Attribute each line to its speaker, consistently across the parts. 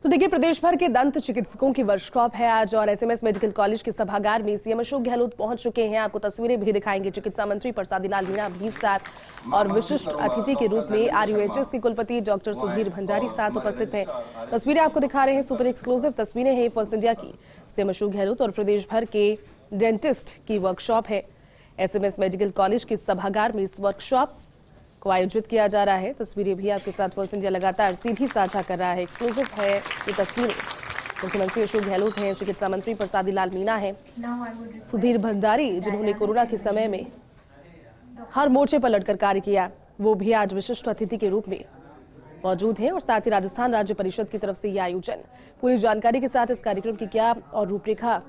Speaker 1: तो देखिए, प्रदेश भर के दंत चिकित्सकों की वर्कशॉप है आज और एसएमएस मेडिकल कॉलेज के सभागार में सीएम अशोक गहलोत पहुंच चुके हैं। आपको तस्वीरें भी दिखाएंगे। चिकित्सा मंत्री प्रसादी लाल मीणा भी साथ और विशिष्ट अतिथि के रूप में आरयूएचएस के कुलपति डॉक्टर सुधीर भंडारी साथ उपस्थित हैं। तस्वीरें आपको दिखा रहे हैं, सुपर एक्सक्लूसिव तस्वीरें हैं फर्स्ट इंडिया की। सीएम अशोक गहलोत और प्रदेश भर के डेंटिस्ट की वर्कशॉप है। एसएमएस मेडिकल कॉलेज के सभागार में इस वर्कशॉप को आयोजित किया जा रहा है। तस्वीरें भी आपके साथ फर्स्ट इंडिया लगातार सीधी साझा कर रहा है। एक्सक्लूसिव है ये तस्वीरें। मुख्यमंत्री अशोक गहलोत हैं, चिकित्सा मंत्री प्रसादी लाल मीणा हैं, सुधीर भंडारी जिन्होंने कोरोना के समय में हर मोर्चे पर लड़कर कार्य किया, वो भी आज विशिष्ट अतिथि के रूप में मौजूद हैं। और साथ ही राजस्थान राज्य परिषद की तरफ से ये आयोजन, पूरी जानकारी के साथ इस कार्यक्रम की क्या और रूपरेखा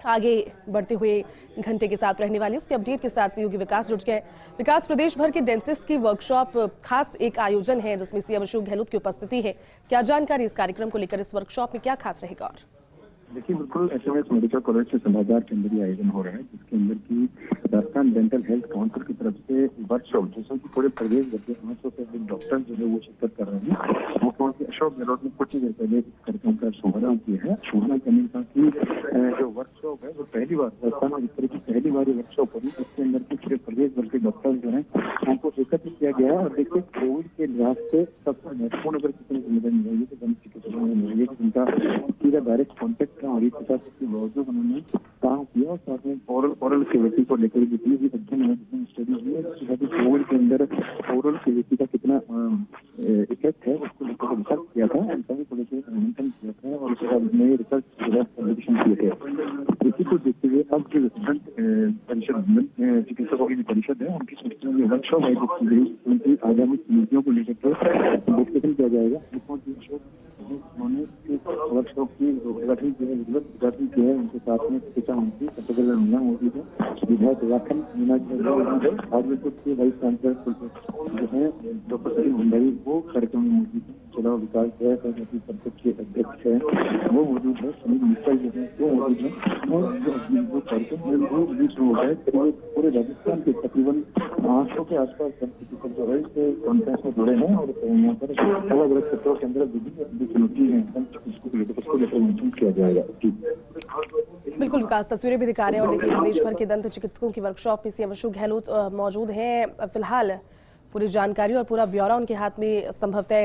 Speaker 1: आगे बढ़ते हुए घंटे के साथ रहने वाली, उसके अपडेट के साथ सहयोगी विकास जुट गए। विकास, प्रदेश भर के डेंटिस्ट की वर्कशॉप खास एक आयोजन है जिसमें सीएम अशोक गहलोत की उपस्थिति है। क्या जानकारी इस कार्यक्रम को लेकर, इस वर्कशॉप में क्या खास रहेगा? और
Speaker 2: देखिए, बिल्कुल एसएमएस मेडिकल कॉलेज के सभागार के अंदर ही आयोजन हो रहा है, जिसके अंदर की राजस्थान डेंटल हेल्थ काउंसिल की तरफ से वर्कशॉप, जिसमें कि पूरे प्रदेश भर के 500 से अधिक डॉक्टर जो है वो शिरकत कर रहे हैं। मुख्यमंत्री अशोक गहलोत ने कुछ ही देर पहले इस कार्यक्रम का शुभारंभ किया है। शुभारंभ करने का कि जो वर्कशॉप है वो पहली बार राजस्थान में इस तरह की पहली बार वर्कशॉप होगी, इसके अंदर की पूरे प्रदेश भर के डॉक्टर जो है उनको एकत्रित किया गया है। और देखिए, कोविड के लिहाज से सबसे महत्वपूर्ण अगर किसी ने जिम्मेदारी निभाई है तो दंत चिकित्सकों ने निभाई है, जिनका सीधा डायरेक्ट कॉन्टेक्ट मरीज के साथ इसके बावजूद उन्होंने काम किया। और साथ में ओरल केविटी को लेकर जितनी भी अध्ययन है, जितनी स्टडीज हुई है, कोविड के अंदर ओरल केविटी का कितना इफेक्ट है उसको लेकर रिसर्च किया था, सभी को लेकर मंथन किया था और उसके बाद नए रिसर्च पब्लिकेशन किए थे। इसी को देखते हुए अब जो दंत परिषद चिकित्सकों की परिषद है, उनकी वर्कशॉप आयोजित की गई, उनकी आगामी नीतियों को लेकर डिस्कशन किया जाएगा। उन्होंने वर्कशॉप की उद्घाटन किया है, उनके साथ में चिकित्सा मंत्री प्रसादी लाल मीणा मौजूद है, विधायक राखन मीणा मौजूद है, आरयूएचएस के वाइस चांसलर जो है डॉक्टर सुधीर भंडारी वो कार्यक्रम में मौजूद है, जिला विकास परिषद के अध्यक्ष है वो मौजूद है, सुनील मिश्रा जो है वो मौजूद है। और जो कार्यक्रम वो बीच में होता है, करीब पूरे राजस्थान के तकरीबन 800 के आसपास चिकित्सक जो है इस कॉन्फ्रेंस में जुड़े हैं। और यहाँ पर अलग अलग क्षेत्रों के अंदर विभिन्न चुनौती है उसको लेकर मंथन किया जाएगा।
Speaker 1: बिल्कुल विकास, तस्वीरें भी दिखा रहे हैं। और देखिए, प्रदेश भर के दंत चिकित्सकों की वर्कशॉप में सीएम अशोक गहलोत मौजूद हैं। फिलहाल पूरी जानकारी और पूरा ब्यौरा उनके हाथ में संभवतः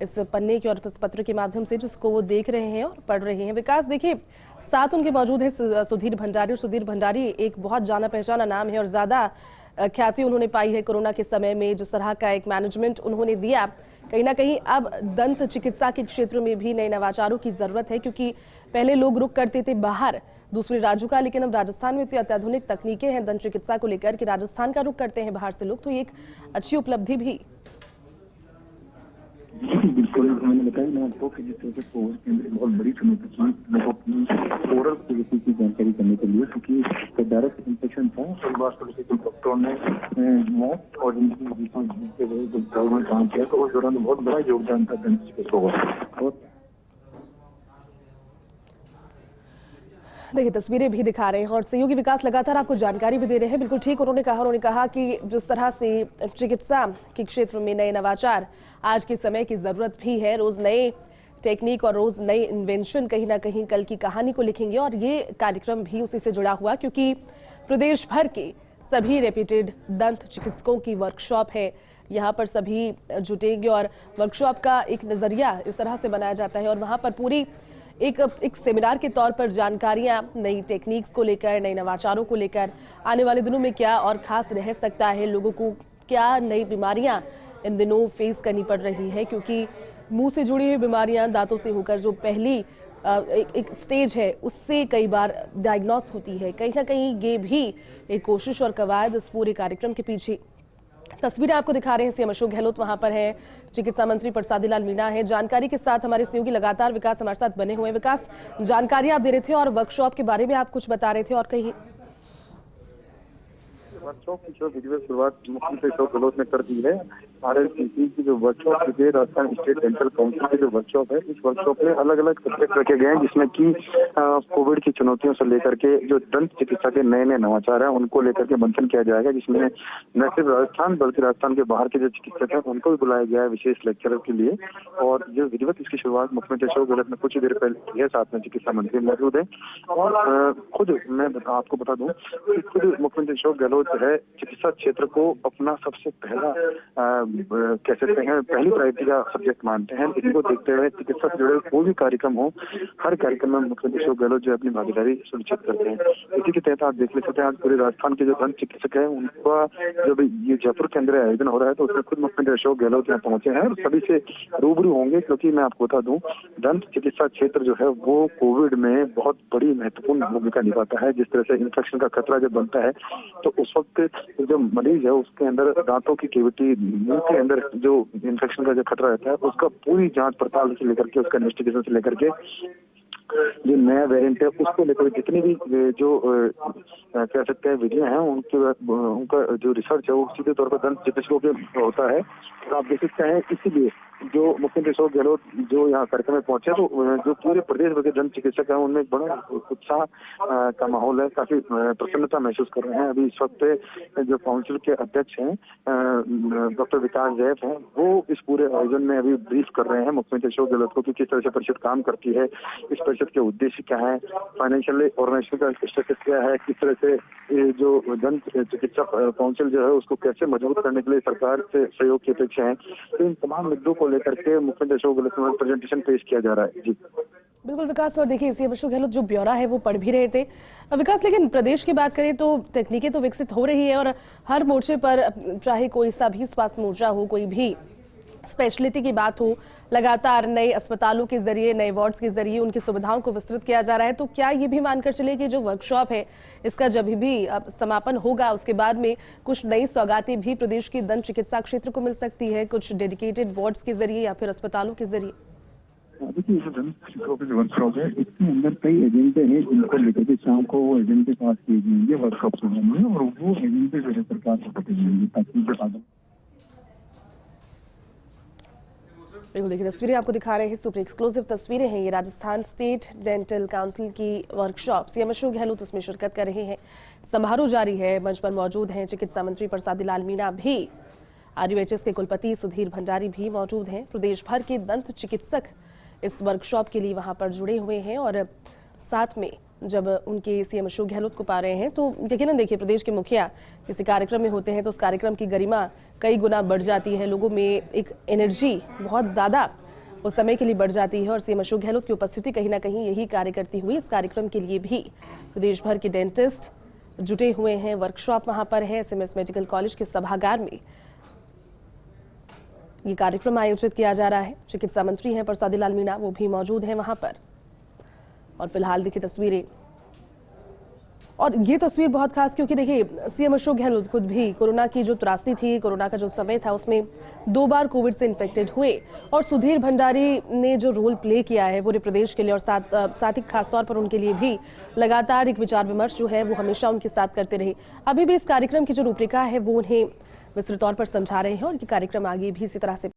Speaker 1: इस पन्ने के और इस पत्र के माध्यम से जिसको वो देख रहे हैं और पढ़ रहे हैं। विकास, देखिए साथ उनके मौजूद है सुधीर भंडारी, और सुधीर भंडारी एक बहुत जाना पहचाना नाम है और ज्यादा ख्याति उन्होंने पाई है कोरोना के समय में। जिस तरह का एक मैनेजमेंट उन्होंने दिया, कहीं ना कहीं अब दंत चिकित्सा के क्षेत्र में भी नए नवाचारों की जरूरत है, क्योंकि पहले लोग रुक करते थे बाहर दूसरे राज्यों का, लेकिन अब राजस्थान में इतनी अत्याधुनिक तकनीकें हैं दंत चिकित्सा को लेकर कि राजस्थान का रुख करते हैं बाहर से लोग, तो ये एक अच्छी उपलब्धि भी।
Speaker 2: बिल्कुल, मैंने बताया ना आपको कि जिस तरह से कोविड के अंदर बहुत बड़ी चुनौती थी लोगों अपनी ओरल केविटी की जानकारी करने के लिए, क्योंकि डायरेक्ट इन्फेक्शन था। कई बार तो डॉक्टरों ने मौत और जिंदगी के में काम किया, तो उस दौरान बहुत बड़ा योगदान था दंत चिकित्सकों का। और
Speaker 1: देखिए, तस्वीरें भी दिखा रहे हैं और सहयोगी विकास लगातार आपको जानकारी भी दे रहे हैं। बिल्कुल ठीक उन्होंने कहा कि जिस तरह से चिकित्सा के क्षेत्र में नए नवाचार आज के समय की जरूरत भी है, रोज नए टेक्निक और रोज नए इन्वेंशन कहीं ना कहीं कल की कहानी को लिखेंगे। और ये कार्यक्रम भी उसी से जुड़ा हुआ, क्योंकि प्रदेश भर के सभी रेप्यूटेड दंत चिकित्सकों की वर्कशॉप है। यहाँ पर सभी जुटेंगे और वर्कशॉप का एक नजरिया इस तरह से बनाया जाता है और वहाँ पर पूरी एक सेमिनार के तौर पर जानकारियां नई टेक्निक्स को लेकर, नए नवाचारों को लेकर, आने वाले दिनों में क्या और खास रह सकता है, लोगों को क्या नई बीमारियां इन दिनों फेस करनी पड़ रही है, क्योंकि मुंह से जुड़ी हुई बीमारियां दांतों से होकर जो पहली एक स्टेज है उससे कई बार डायग्नोस होती है। कहीं ना कहीं ये भी एक कोशिश और कवायद इस पूरे कार्यक्रम के पीछे। तस्वीरें आपको दिखा रहे हैं, सीएम अशोक गहलोत वहां पर है, चिकित्सा मंत्री प्रसादी लाल मीणा है। जानकारी के साथ हमारे सहयोगी लगातार विकास हमारे साथ बने हुए हैं। विकास, जानकारी आप दे रहे थे और वर्कशॉप के बारे में आप कुछ बता रहे थे और कहीं
Speaker 2: वर्कशॉप की जो वीडियो शुरुआत मुख्यमंत्री अशोक गहलोत ने कर दी है। RLCC की जो वर्कशॉप की राजस्थान स्टेट डेंटल काउंसिल की जो वर्कशॉप है, इस वर्कशॉप में अलग अलग सब्जेक्ट रखे गए हैं, जिसमें कि कोविड की चुनौतियों से लेकर के जो दंत चिकित्सा के नए नए नवाचार हैं उनको लेकर के मंथन किया जाएगा, जिसमें न सिर्फ राजस्थान बल्कि राजस्थान के बाहर के जो चिकित्सक हैं उनको भी बुलाया गया है विशेष लेक्चर के लिए। और जो विधिवत इसकी शुरुआत मुख्यमंत्री अशोक गहलोत ने कुछ ही देर पहले की है, साथ में चिकित्सा मंत्री मौजूद है। और खुद मैं आपको बता दूं कि खुद मुख्यमंत्री अशोक गहलोत जो है चिकित्सा क्षेत्र को अपना सबसे पहला कह सकते हैं पहली प्रायोरिटी का सब्जेक्ट मानते हैं। इसको देखते हुए चिकित्सा से जुड़े कोई भी कार्यक्रम हो, हर कार्यक्रम में मुख्यमंत्री अशोक गहलोत जो अपनी भागीदारी सुनिश्चित करते हैं। इसी के तहत आप देख सकते हैं आज पूरे राजस्थान के जो दंत चिकित्सक है उनका जब ये जयपुर के अंदर आयोजन हो रहा है तो उसमें खुद मुख्यमंत्री अशोक गहलोत यहाँ पहुंचे हैं और सभी से रूबरू होंगे, क्योंकि मैं आपको बता दूं दंत चिकित्सा क्षेत्र जो है वो कोविड में बहुत बड़ी महत्वपूर्ण भूमिका निभाता है। जिस तरह से इन्फेक्शन का खतरा जब बनता है तो उस वक्त जो मरीज है उसके अंदर दांतों की कैविटी, मुंह के अंदर जो इन्फेक्शन का जो खतरा रहता है उसका पूरी जांच पड़ताल से लेकर के उसका इन्वेस्टिगेशन से लेकर के जो नया वेरिएंट है उसको लेकर जितनी भी जो कह सकते हैं विधियां हैं उनका जो रिसर्च है वो सीधे तौर पर दंत चिकित्सकों के होता है। तो आप देख सकते हैं इसीलिए जो मुख्यमंत्री अशोक गहलोत जो यहाँ कार्यक्रम में पहुंचे तो जो पूरे प्रदेश भर के दंत चिकित्सक हैं उनमें बड़ा उत्साह का माहौल है, काफी प्रसन्नता महसूस कर रहे हैं। अभी इस वक्त जो काउंसिल के अध्यक्ष हैं डॉक्टर विकास जैफ हैं, वो इस पूरे आयोजन में अभी ब्रीफ कर रहे हैं मुख्यमंत्री अशोक गहलोत को कि किस तरह से परिषद काम करती है, इस परिषद के उद्देश्य क्या है, फाइनेंशियल ऑर्गेनाइजेशन का स्ट्रक्चर क्या है, किस तरह से जो दंत चिकित्सा काउंसिल जो है उसको कैसे मजबूत करने के लिए सरकार से सहयोग की अपेक्षा है। तो इन तमाम मुद्दों को लेकर के मुख्यमंत्री अशोक गहलोत में प्रेजेंटेशन पेश किया जा रहा है। जी
Speaker 1: बिल्कुल विकास, और देखिए सीएम अशोक गहलोत जो ब्यौरा है वो पढ़ भी रहे थे विकास, लेकिन प्रदेश की बात करें तो तकनीकें तो विकसित हो रही है और हर मोर्चे पर चाहे कोई सा भी स्वास्थ्य मोर्चा हो, कोई भी स्पेशलिटी की बात हो, लगातार नए अस्पतालों के जरिए, नए वार्ड्स के जरिए उनकी सुविधाओं को विस्तृत किया जा रहा है। तो क्या ये भी मानकर चले कि जो वर्कशॉप है इसका जब भी समापन होगा उसके बाद में कुछ नई सौगातें भी प्रदेश की दंत चिकित्सा क्षेत्र को मिल सकती है, कुछ डेडिकेटेड वार्ड्स के जरिए या फिर अस्पतालों के जरिए?
Speaker 2: देखिए ये दंत चिकित्सकों की जो वर्कशॉप है इसके अंदर कई एजेंडे हैं जिनको लेकर के शाम को वो एजेंडे पास किए जाएंगे वर्कशॉप के में, और वो एजेंडे जो है सरकार को पटे जाएंगे ताकि
Speaker 1: बिल्कुल देखिए तस्वीरें आपको दिखा रहे हैं, सुपर एक्सक्लूसिव तस्वीरें हैं ये राजस्थान स्टेट डेंटल काउंसिल की वर्कशॉप। सीएम अशोक गहलोत उसमें शिरकत कर रहे हैं, समारोह जारी है, मंच पर मौजूद हैं चिकित्सा मंत्री प्रसादी लाल मीणा भी, RUHS के कुलपति सुधीर भंडारी भी मौजूद हैं। प्रदेश भर के दंत चिकित्सक इस वर्कशॉप के लिए वहां पर जुड़े हुए हैं और साथ में जब उनके सीएम अशोक गहलोत को पा रहे हैं तो यकीनन देखिए प्रदेश के मुखिया किसी कार्यक्रम में होते हैं तो उस कार्यक्रम की गरिमा कई गुना बढ़ जाती है, लोगों में एक एनर्जी बहुत ज़्यादा उस समय के लिए बढ़ जाती है और सीएम अशोक गहलोत की उपस्थिति कहीं ना कहीं यही कार्य करती हुई इस कार्यक्रम के लिए भी प्रदेश भर के डेंटिस्ट जुटे हुए हैं। वर्कशॉप वहाँ पर है, SMS मेडिकल कॉलेज के सभागार में ये कार्यक्रम आयोजित किया जा रहा है। चिकित्सा मंत्री हैं प्रसादी लाल मीणा, वो भी मौजूद हैं वहां पर। और फिलहाल देखिए तस्वीरें, और ये तस्वीर बहुत खास क्योंकि देखिए सीएम अशोक गहलोत खुद भी कोरोना की जो त्रासदी थी, कोरोना का जो समय था उसमें 2 बार कोविड से इन्फेक्टेड हुए और सुधीर भंडारी ने जो रोल प्ले किया है पूरे प्रदेश के लिए और साथ ही खासतौर पर उनके लिए भी लगातार एक विचार विमर्श जो है वो हमेशा उनके साथ करते रहे। अभी भी इस कार्यक्रम की जो रूपरेखा है वो उन्हें विस्तृत तौर पर समझा रहे हैं और ये कार्यक्रम आगे भी इसी तरह से